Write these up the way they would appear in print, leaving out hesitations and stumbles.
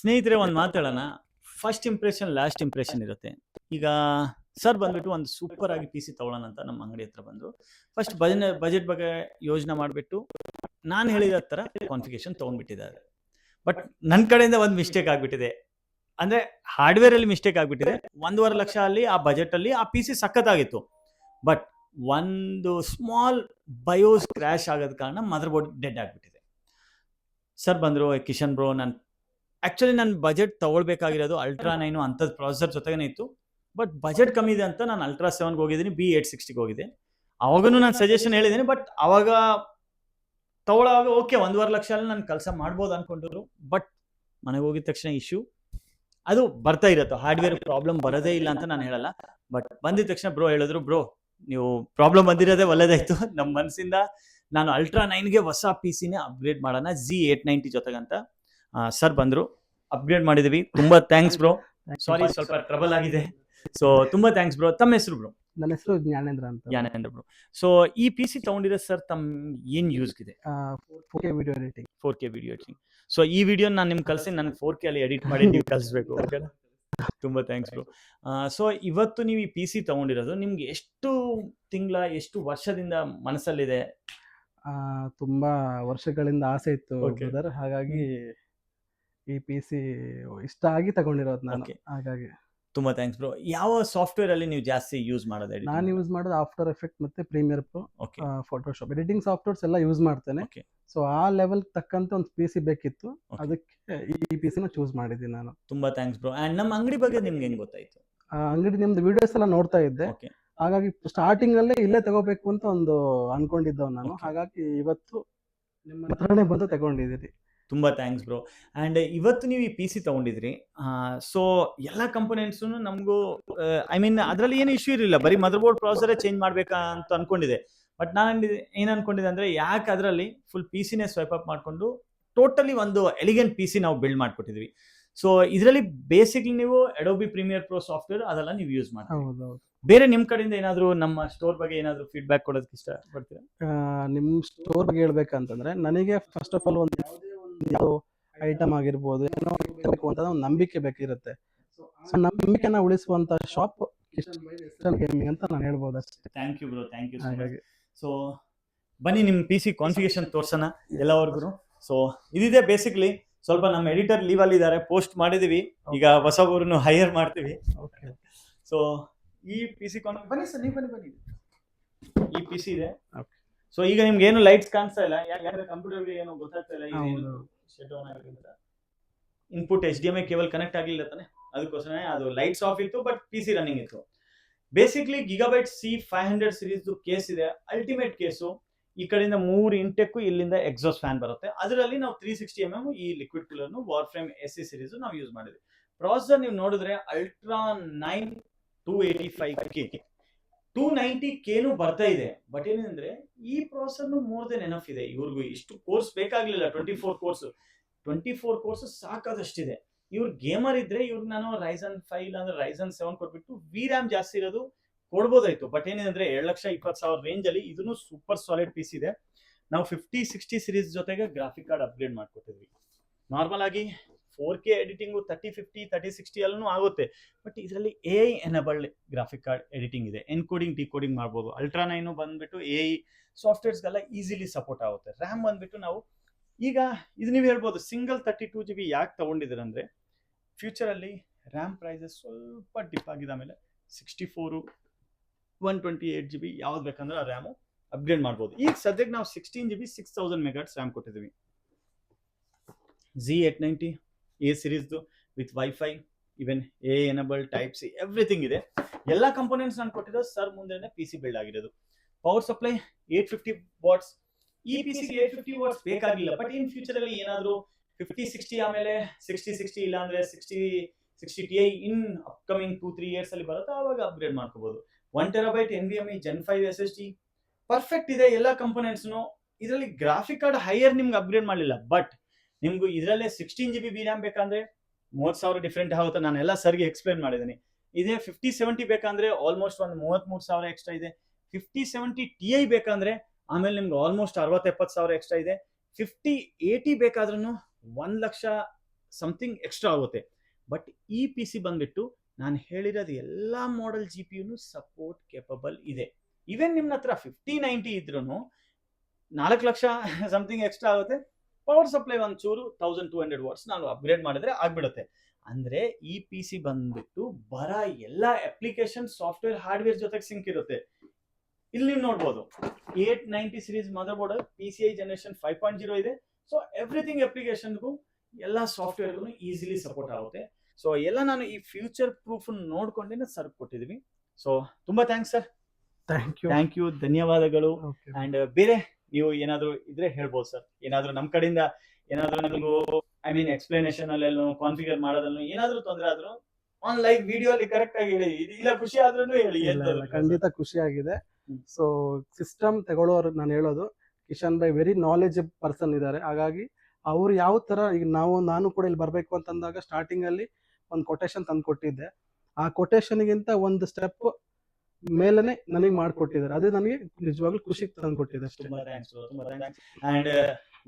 ಸ್ನೇಹಿತರೆ, ಒಂದು ಮಾತಾಡೋಣ. ಫಸ್ಟ್ ಇಂಪ್ರೆಷನ್ ಲಾಸ್ಟ್ ಇಂಪ್ರೆಷನ್ ಇರುತ್ತೆ. ಈಗ ಸರ್ ಬಂದ್ಬಿಟ್ಟು ಒಂದು ಸೂಪರ್ ಆಗಿ ಪಿ ಸಿ ತಗೊಳ್ಳೋಣ ಅಂತ ನಮ್ಮ ಅಂಗಡಿ ಹತ್ರ ಬಂದರು. ಫಸ್ಟ್ ಬಜೆಟ್ ಬಗ್ಗೆ ಯೋಚನೆ ಮಾಡಿಬಿಟ್ಟು ನಾನು ಹೇಳಿದ ಥರ ಕಾನ್ಫಿಗರೇಷನ್ ತೊಗೊಂಡ್ಬಿಟ್ಟಿದ್ದಾರೆ. ಬಟ್ ನನ್ನ ಕಡೆಯಿಂದ ಒಂದು ಮಿಸ್ಟೇಕ್ ಆಗಿಬಿಟ್ಟಿದೆ. ಅಂದರೆ ಹಾರ್ಡ್ವೇರಲ್ಲಿ ಮಿಸ್ಟೇಕ್ ಆಗಿಬಿಟ್ಟಿದೆ. 1.5 ಲಕ್ಷ ಅಲ್ಲಿ ಆ ಬಜೆಟಲ್ಲಿ ಆ ಪಿ ಸಿ ಸಖತ್ತಾಗಿತ್ತು. ಬಟ್ ಒಂದು ಸ್ಮಾಲ್ ಬಯೋಸ್ ಕ್ರ್ಯಾಶ್ ಆಗೋದ ಕಾರಣ ಮದರ್ ಬೋರ್ಡ್ ಡೆಡ್ ಆಗಿಬಿಟ್ಟಿದೆ. ಸರ್ ಬಂದರು, ಕಿಶನ್ ಬ್ರೋ, ನಾನು ಬಜೆಟ್ ತೊಗೊಳ್ಬೇಕಾಗಿರೋದು ಅಲ್ಟ್ರಾ 9 ಅಂಥದ್ದು ಪ್ರಾಸೆಸರ್ ಜೊತೆಗೇ ಇತ್ತು. ಬಟ್ ಬಜೆಟ್ ಕಮ್ಮಿ ಇದೆ ಅಂತ ನಾನು ಅಲ್ಟ್ರಾ 7ಗೆ ಹೋಗಿದ್ದೀನಿ, B860ಗೆ ಹೋಗಿದೆ. ಅವಾಗೂ ನಾನು ಸಜೆಷನ್ ಹೇಳಿದ್ದೀನಿ. ಬಟ್ ಅವಾಗ ತಗೊಳ್ಳೋವಾಗ ಓಕೆ 1.5 ಲಕ್ಷ ಅಲ್ಲಿ ನಾನು ಕೆಲಸ ಮಾಡ್ಬೋದು ಅಂದ್ಕೊಂಡ್ರು. ಬಟ್ ಮನೆಗೆ ಹೋಗಿದ ತಕ್ಷಣ ಇಶ್ಯೂ ಅದು ಬರ್ತಾ ಇರತ್ತೆ. ಹಾರ್ಡ್ವೇರ್ ಪ್ರಾಬ್ಲಮ್ ಬರೋದೇ ಇಲ್ಲ ಅಂತ ನಾನು ಹೇಳಲ್ಲ. ಬಟ್ ಬಂದಿದ ತಕ್ಷಣ ಬ್ರೋ ಹೇಳಿದ್ರು, ಬ್ರೋ ನೀವು ಪ್ರಾಬ್ಲಮ್ ಬಂದಿರೋದೇ ಒಳ್ಳೇದಾಯ್ತು. ನಮ್ಮ ಮನಸ್ಸಿಂದ ನಾನು ಅಲ್ಟ್ರಾ 9ಗೆ ಹೊಸ ಪಿ ಸಿನೇ ಅಪ್ಗ್ರೇಡ್ ಮಾಡೋಣ Z890 ಜೊತೆಗಂತ ಸರ್ ಬಂದರು, ಅಪ್ಗ್ರೇಡ್ ಮಾಡಿದ್ವಿ. ತುಂಬ ಥ್ಯಾಂಕ್ಸ್ ಬ್ರೋ. ಸಾರಿ, ಸ್ವಲ್ಪ ಟ್ರಬಲ್ ಆಗಿದೆ. ಸೊ ತುಂಬ ಥ್ಯಾಂಕ್ಸ್ ಬ್ರೋ. ತಮ್ಮ ಹೆಸರು ಬ್ರೋ? ನನ್ನ ಹೆಸರು ಜ್ಞಾನೇಂದ್ರ ಅಂತ. ಜ್ಞಾನೇಂದ್ರ ಬ್ರೋ. ಸೊ ಈ ಪಿ ಸಿ ತೊಗೊಂಡಿರೋ ಸರ್ ತಮ್ಮ ಏನು ಯೂಸ್ಗಿದೆ? 4K video editing. 4K video editing. So ಈ ವಿಡಿಯೋ ನಾನು ನಿಮ್ಗೆ ಕಳಿಸಿ ನನಗೆ 4K ಅಲ್ಲಿ ಎಡಿಟ್ ಮಾಡಿ ನೀವು ಕಳಿಸ್ಬೇಕು. ಓಕೆನಾ? ತುಂಬ ಥ್ಯಾಂಕ್ಸ್ ಬ್ರೋ. ಸೊ ಇವತ್ತು ನೀವು ಈ ಪಿ ಸಿ ತೊಗೊಂಡಿರೋದು ನಿಮ್ಗೆ ಎಷ್ಟು ತಿಂಗಳ, ಎಷ್ಟು ವರ್ಷದಿಂದ ಮನಸ್ಸಲ್ಲಿದೆ? ತುಂಬಾ ವರ್ಷಗಳಿಂದ ಆಸೆ ಇತ್ತು Okay. brother. ಹಾಗಾಗಿ ಈ ಪಿ ಸಿ ಇಷ್ಟ ಆಗಿ ತಗೊಂಡಿರೋದು ನಾನು. Okay. ಹಾಗಾಗಿ ತುಂಬ ಥ್ಯಾಂಕ್ಸ್ ಬ್ರೋ. ಯಾವ ಸಾಫ್ಟ್ವೇರ್ ಅಲ್ಲಿ ನೀವು ಜಾಸ್ತಿ ಯೂಸ್ ಮಾಡೋದು? ನಾನು ಯೂಸ್ ಮಾಡೋದು ಆಫ್ಟರ್ ಎಫೆಕ್ಟ್ ಮತ್ತೆ premiere pro, okay Photoshop, editing softwares ಎಲ್ಲ ಯೂಸ್ ಮಾಡ್ತೇನೆ. ಓಕೆ ಸೊ ಆ ಲೆವೆಲ್ ತಕ್ಕಂತ ಒಂದು ಪಿ ಸಿ ಬೇಕಿತ್ತು. Okay. ಅದಕ್ಕೆ ಈ ಪಿ ಸಿನ ಚೂಸ್ ಮಾಡಿದ್ದೀನಿ ನಾನು. ತುಂಬ ಥ್ಯಾಂಕ್ಸ್ ಬ್ರೋ. ಆ್ಯಂಡ್ ನಮ್ಮ ಅಂಗಡಿ ಬಗ್ಗೆ ನಿಮ್ಗೆ ಹೆಂಗೆ ಗೊತ್ತಾಯಿತು? ಅಂಗಡಿ ನಿಮ್ದು ವಿಡಿಯೋಸ್ ಎಲ್ಲ ನೋಡ್ತಾ ಇದ್ದೆ. ಓಕೆ ಹಾಗಾಗಿ ಸ್ಟಾರ್ಟಿಂಗ್ ಅಲ್ಲೇ ಇಲ್ಲೇ ತಗೋಬೇಕು ಅಂತ ಒಂದು ಅನ್ಕೊಂಡಿದ್ದವ್ ನಾನು. Okay. ಹಾಗಾಗಿ ಇವತ್ತು ನಿಮ್ಮ ಹತ್ರನೇ ಬಂದು ತಗೊಂಡಿದ್ದೀರಿ. ತುಂಬ ಥ್ಯಾಂಕ್ಸ್ ಬ್ರೋ. ಆ್ಯಂಡ್ ಇವತ್ತು ನೀವು ಈ ಪಿ ಸಿ ತೊಗೊಂಡಿದ್ರಿ. ಸೊ ಎಲ್ಲ ಕಂಪೋನೆಂಟ್ಸು ನಮಗೂ ಐ ಮೀನ್ ಅದರಲ್ಲಿ ಏನು ಇಶ್ಯೂ ಇರಲಿಲ್ಲ. ಬರೀ ಮದರ್ ಬೋರ್ಡ್ ಪ್ರಾಸೆಸರೇ ಚೇಂಜ್ ಮಾಡಬೇಕಾ ಅಂತ ಅಂದ್ಕೊಂಡಿದ್ದೆ. ಬಟ್ ನಾನು ಏನು ಅಂದ್ಕೊಂಡಿದ್ದೆ ಅಂದರೆ, ಯಾಕೆ ಅದರಲ್ಲಿ ಫುಲ್ ಪಿ ಸಿನೇ ಸ್ವೈಪ್ ಅಪ್ ಮಾಡಿಕೊಂಡು ಟೋಟಲಿ ಒಂದು ಎಲಿಗೆಂಟ್ ಪಿ ಸಿ ನಾವು ಬಿಲ್ಡ್ ಮಾಡಿಕೊಟ್ಟಿದ್ವಿ. ಸೊ ಇದರಲ್ಲಿ ಬೇಸಿಕ್ಲಿ ನೀವು ಅಡೋಬಿ ಪ್ರೀಮಿಯರ್ ಪ್ರೋ ಸಾಫ್ಟ್ವೇರ್ ಅದೆಲ್ಲ ನೀವು ಯೂಸ್ ಮಾಡ್ತೀವಿ. ಹೌದೌದು. ಬೇರೆ ನಿಮ್ಮ ಕಡೆಯಿಂದ ಏನಾದರೂ ನಮ್ಮ ಸ್ಟೋರ್ ಬಗ್ಗೆ ಏನಾದರೂ ಫೀಡ್ಬ್ಯಾಕ್ ಕೊಡೋದಕ್ಕೆ ಇಷ್ಟಪಡ್ತೀರಾ? ನಿಮ್ಮ ಸ್ಟೋರ್ ಬಗ್ಗೆ ಹೇಳ್ಬೇಕಂತಂದ್ರೆ, ನನಗೆ ಫಸ್ಟ್ ಆಫ್ ಆಲ್ ಒಂದು ಯಾವುದೋ ಐಟಮ್ ಆಗಿರ್ಬೋದು, ಏನೋ ಬೇಕು ಅಂತ ಒಂದು ನಂಬಿಕೆ ಬೇಕಿರುತ್ತೆ. ಸೊ ನಂಬಿಕೆನ ಉಳಿಸುವಂತ ಶಾಪ್ ಕಿಶನ್ ಗೇಮಿಂಗ್ ಅಂತ ನಾನು ಹೇಳ್ಬೋದು ಅಷ್ಟೇ. Thank you bro, thank you so much. ಹಾಗಾಗಿ ಸೊ ಬನ್ನಿ ನಿಮ್ಮ ಪಿ ಸಿ ಕಾನ್ಫಿಗರೇಷನ್ ತೋರ್ಸೋಣ ಎಲ್ಲವರೆಗೂ. ಸೊ ಇದಿದೆ ಬೇಸಿಕ್ಲಿ. ಸ್ವಲ್ಪ ನಮ್ಮ ಎಡಿಟರ್ ಲೀವಲ್ಲಿ ಇದ್ದಾರೆ, ಪೋಸ್ಟ್ ಮಾಡಿದೀವಿ. ಈಗ ಹೊಸಬರನ್ನು ಹೈಯರ್ ಮಾಡ್ತೀವಿ. ಓಕೆ. ಸೊ ಈ ಪಿ ಸಿ ಬನ್ನಿ ಸರ್, ನೀವು ಬನ್ನಿ. ಈ ಪಿ ಸಿ ಇದೆ. Okay. ಸೊ ಈಗ ನಿಮ್ಗೆ ಏನು ಲೈಟ್ಸ್ ಕಾಣಿಸ್ತಾ ಇಲ್ಲ, ಯಾಕಂದ್ರೆ ಕಂಪ್ಯೂಟರ್ಗೆ ಏನು ಗೊತ್ತಾಗ್ತಾ ಇಲ್ಲ. ಹೌದು. ಶಟ್ ಡೌನ್ ಆಗಿಲ್ಲ, ಇನ್ಪುಟ್ HDMI ಕೇಬಲ್ ಕನೆಕ್ಟ್ ಆಗಿಲ್ಲ ತಾನೆ, ಅದಕ್ಕೋಸ್ಕರ ಅದು ಲೈಟ್ಸ್ ಆಫ್ ಇತ್ತು. ಬಟ್ ಪಿ ಸಿ ರನ್ನಿಂಗ್ ಇತ್ತು. Basically gigabyte C500 series case ಇದೆ, ಅಲ್ಟಿಮೇಟ್ ಕೇಸು. ಈ ಕಡೆಯಿಂದ 3 ಇಂಟೆಕ್, ಇಲ್ಲಿಂದ ಎಕ್ಸಾಸ್ಟ್ ಫ್ಯಾನ್ ಬರುತ್ತೆ. ಅದರಲ್ಲಿ ನಾವು 360mm ಈ ಲಿಕ್ವಿಡ್ ಕೂಲರ್ನು ವಾರ್ಫ್ರೇಮ್ SC ಸೀರೀಸ್ ನಾವು ಯೂಸ್ ಮಾಡಿದ್ವಿ. ಪ್ರಾಸೆಸರ್ ನೀವು ನೋಡಿದ್ರೆ ಅಲ್ಟ್ರಾ 9 285K 290Kನು ಬರ್ತಾ ಇದೆ. ಬಟ್ ಏನಂದ್ರೆ ಈ ಪ್ರಾಸೆಸರ್ನು ಮೋರ್ ದೆನ್ ಎನಫ್ ಇದೆ. ಇವ್ರಿಗೂ ಇಷ್ಟು ಕೋರ್ಸ್ ಬೇಕಾಗ್ಲಿಲ್ಲ. 24 ಕೋರ್ಸ್ ಸಾಕಾದಷ್ಟಿದೆ. ಇವ್ರು ಗೇಮರ್ ಇದ್ರೆ ಇವ್ರಿಗೆ ನಾನು Ryzen 5 ಇಲ್ಲ ಅಂದ್ರೆ Ryzen 7 ಕೊಟ್ಬಿಟ್ಟು VRAM ಜಾಸ್ತಿ ಇರೋದು ಕೊಡ್ಬೋದಾಯ್ತು. ಬಟ್ ಏನಂದ್ರೆ 7,20,000 ರೇಂಜ್ ಅಲ್ಲಿ ಇದನ್ನು ಸೂಪರ್ ಸಾಲಿಡ್ ಪೀಸ್ ಇದೆ. ನಾವು 5060 ಸೀರೀಸ್ ಜೊತೆಗೆ ಗ್ರಾಫಿಕ್ ಕಾರ್ಡ್ ಅಪ್ಗ್ರೇಡ್ ಮಾಡ್ಕೊಟ್ಟಿದ್ವಿ. ನಾರ್ಮಲ್ ಆಗಿ 4K ಎಡಿಟಿಂಗು 3050 3060 ಅಲ್ಲೂ ಆಗುತ್ತೆ. ಬಟ್ ಇದರಲ್ಲಿ AI enabled graphic card editing ಇದೆ. ಎನ್ಕೋಡಿಂಗ್ ಡಿಕೋಡಿಂಗ್ ಮಾಡ್ಬೋದು. ಅಲ್ಟ್ರಾ 9 ಬಂದ್ಬಿಟ್ಟು AI ಸಾಫ್ಟ್ವೇರ್ಸ್ಗೆಲ್ಲ ಈಸಿಲಿ ಸಪೋರ್ಟ್ ಆಗುತ್ತೆ. ರ್ಯಾಮ್ ಬಂದ್ಬಿಟ್ಟು ನಾವು ಈಗ ಇದು ನೀವು ಹೇಳ್ಬೋದು, ಸಿಂಗಲ್ 32GB ಯಾಕೆ ತಗೊಂಡಿದ್ದೀರಂದ್ರೆ, ಫ್ಯೂಚರಲ್ಲಿ ರ್ಯಾಮ್ ಪ್ರೈಸಸ್ ಸ್ವಲ್ಪ ಡಿಪ್ ಆಗಿದೆ. ಆಮೇಲೆ 64 128GB ಯಾವ್ದು ಬೇಕಂದ್ರೆ ಆ ರ್ಯಾಮು ಅಪ್ಗ್ರೇಡ್ ಮಾಡ್ಬೋದು. ಈಗ ಸದ್ಯಕ್ಕೆ ನಾವು 16GB 6000 ಮೆಗಾಟ್ಸ್ ರ್ಯಾಮ್ ಕೊಟ್ಟಿದ್ದೀವಿ. Z890 A ಸೀರೀಸ್ದು with wifi, even AI enable, type C, everything ಇದೆ. ಎಲ್ಲ ಕಂಪೋನೆಂಟ್ಸ್ ನಾನು ಕೊಟ್ಟಿರೋದು ಸರ್ ಮುಂದೆನೇ ಪಿ ಸಿ ಬಿಲ್ಡ್ ಆಗಿರೋದು. Power supply 850 watts. ಈ ಪಿ ಸಿಗೆ 850 ವಾಟ್ಸ್ ಬೇಕಾಗಿಲ್ಲ. ಬಟ್ ಇನ್ ಫ್ಯೂಚರ್ ಅಲ್ಲಿ ಏನಾದರೂ 5060 ಆಮೇಲೆ 6060 ಇಲ್ಲ ಅಂದ್ರೆ 6060 Ti ಇನ್ ಅಪ್ಕಮಿಂಗ್ 2-3 ಇಯರ್ಸ್ ಅಲ್ಲಿ ಬರುತ್ತೆ, ಆವಾಗ ಅಪ್ಗ್ರೇಡ್ ಮಾಡ್ಕೋಬಹುದು. 1TB NVMe Gen 5 SSD perfect ಇದೆ. ಎಲ್ಲ ಕಂಪೋನೆಂಟ್ಸ್ನು ಇದರಲ್ಲಿ ಗ್ರಾಫಿಕ್ ಕಾರ್ಡ್ ಹೈಯರ್ ನಿಮ್ಗೆ ಅಪ್ಗ್ರೇಡ್ ಮಾಡಲಿಲ್ಲ. ಬಟ್ ನಿಮ್ಗೂ ಇದರಲ್ಲೇ 16GB VRAM ಬೇಕಂದ್ರೆ 30,000 ಡಿಫ್ರೆಂಟ್ ಆಗುತ್ತೆ. ನಾನು ಎಲ್ಲ ಸರ್ಗೆ ಎಕ್ಸ್ಪ್ಲೇನ್ ಮಾಡಿದ್ದೀನಿ. ಇದೇ 5070 ಬೇಕಂದ್ರೆ ಆಲ್ಮೋಸ್ಟ್ ಒಂದು 33,000 ಎಕ್ಸ್ಟ್ರಾ ಇದೆ. 5070 Ti ಬೇಕಂದ್ರೆ ಆಮೇಲೆ ನಿಮ್ಗೆ ಆಲ್ಮೋಸ್ಟ್ 60-70,000 ಎಕ್ಸ್ಟ್ರಾ ಇದೆ. 5080 ಬೇಕಾದ್ರೂ 1,00,000 ಸಮಥಿಂಗ್ ಎಕ್ಸ್ಟ್ರಾ ಆಗುತ್ತೆ. ಬಟ್ ಈ ಪಿ ಸಿ ಬಂದ್ಬಿಟ್ಟು ನಾನು ಹೇಳಿರೋದು ಎಲ್ಲ ಮಾಡೆಲ್ ಜಿ ಪಿ ಯುನು ಸಪೋರ್ಟ್ ಕೇಪಬಲ್ ಇದೆ. ಈವನ್ ನಿಮ್ಮ ಹತ್ರ 5090 ಇದ್ರೂ 4 ಲಕ್ಷ ಸಮಥಿಂಗ್ ಎಕ್ಸ್ಟ್ರಾ ಆಗುತ್ತೆ. ಪವರ್ ಸಪ್ಲೈ ಒಂಚೂರು 1200 ವಾಟ್ಸ್ ನಾನು ಅಪ್ಗ್ರೇಡ್ ಮಾಡಿದ್ರೆ ಆಗ್ಬಿಡುತ್ತೆ. ಅಂದ್ರೆ ಈ ಪಿ ಸಿ ಬಂದ್ಬಿಟ್ಟು ಬರ ಎಲ್ಲ ಅಪ್ಲಿಕೇಶನ್ ಸಾಫ್ಟ್ವೇರ್ ಹಾರ್ಡ್ವೇರ್ ಜೊತೆಗೆ ಸಿಂಕ್ ಇರುತ್ತೆ. ಇಲ್ಲಿ ನೀವು ನೋಡ್ಬೋದು 890 series motherboard PCI generation 5.0 ಇದೆ. ಸೊ ಎವ್ರಿಥಿಂಗ್ ಅಪ್ಲಿಕೇಶನ್ಗೂ ಎಲ್ಲ ಸಾಫ್ಟ್ವೇರ್ಗೂ ಈಸಿಲಿ ಸಪೋರ್ಟ್ ಆಗುತ್ತೆ. ಸೊ ಎಲ್ಲ ನಾನು ಈ ಫ್ಯೂಚರ್ ಪ್ರೂಫ್ ನೋಡ್ಕೊಂಡೇನೆ ಸರ್ ಕೊಟ್ಟಿದೀವಿ. ಸೊ ತುಂಬಾ ಥ್ಯಾಂಕ್ಸ್ ಸರ್. Thank you. ಧನ್ಯವಾದಗಳು. ಓಕೆ. ಅಂಡ್ ಬೇರೆ ನೀವು ಏನಾದ್ರು ಇದ್ರೆ ಹೇಳ್ಬೋದು ಸರ್. ಏನಾದ್ರು ನಮ್ ಕಡೆಯಿಂದ ಏನಾದ್ರು ನೀವು ಐ ಮೀನ್ ಎಕ್ಸ್ಪ್ಲನೇಷನ್ ಅಲ್ಲೆಲ್ಲೋ ಕಾನ್ಫಿಗರ್ ಮಾಡೋದನ್ನು ಏನಾದ್ರು ತೊಂದರೆ ಆದ್ರೂ ಆನ್ ಲೈವ್ ವಿಡಿಯೋ ಅಲ್ಲಿ ಕರೆಕ್ಟ್ ಆಗಿ ಹೇಳಿ. ಇಲ್ಲ ಖುಷಿ ಆದ್ರೂ ಹೇಳಿ. ಖಂಡಿತ ಖುಷಿ ಆಗಿದೆ. ಹ್ಮ್. ಸೊ ಸಿಸ್ಟಮ್ ತಗೊಳ್ಳೋರು ನಾನು ಹೇಳೋದು Kishan by very knowledge person ಇದ್ದಾರೆ. ಹಾಗಾಗಿ ಅವ್ರು ಯಾವ ತರ ಈಗ ನಾನು ಕೂಡ ಇಲ್ಲಿ ಬರ್ಬೇಕು ಅಂತಂದಾಗ ಸ್ಟಾರ್ಟಿಂಗ್ ಅಲ್ಲಿ ಒಂದು ಕೊಟೇಶನ್ ತಂದು ಕೊಟ್ಟಿದ್ದೆ. ಆ ಕೊಟೇಶನ್ಗಿಂತ ಒಂದು ಸ್ಟೆಪ್ ಮೇಲೆನೆ ನನಗೆ ಮಾಡ್ಕೊಟ್ಟಿದ್ದಾರೆ. ಅದು ನನಗೆ ನಿಜವಾಗ್ಲೂ ಖುಷಿ ತಂದು ಕೊಟ್ಟಿದೆ ಅಷ್ಟೇ. ತುಂಬಾ ಥ್ಯಾಂಕ್ಸ್. ಅಂಡ್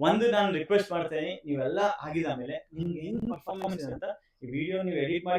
ಒಂದು ನಾನು ರಿಕ್ವೆಸ್ಟ್ ಮಾಡ್ತೇನೆ, ನೀವೆಲ್ಲ ಆಗಿದ ಮೇಲೆ ನಿಮ್ಗೆ ಏನ್ ಪರ್ಫಾರ್ಮೆನ್ಸ್ ಅಂತ ಈ ವಿಡಿಯೋ ನೀವು ಎಡಿಟ್ ಮಾಡಿ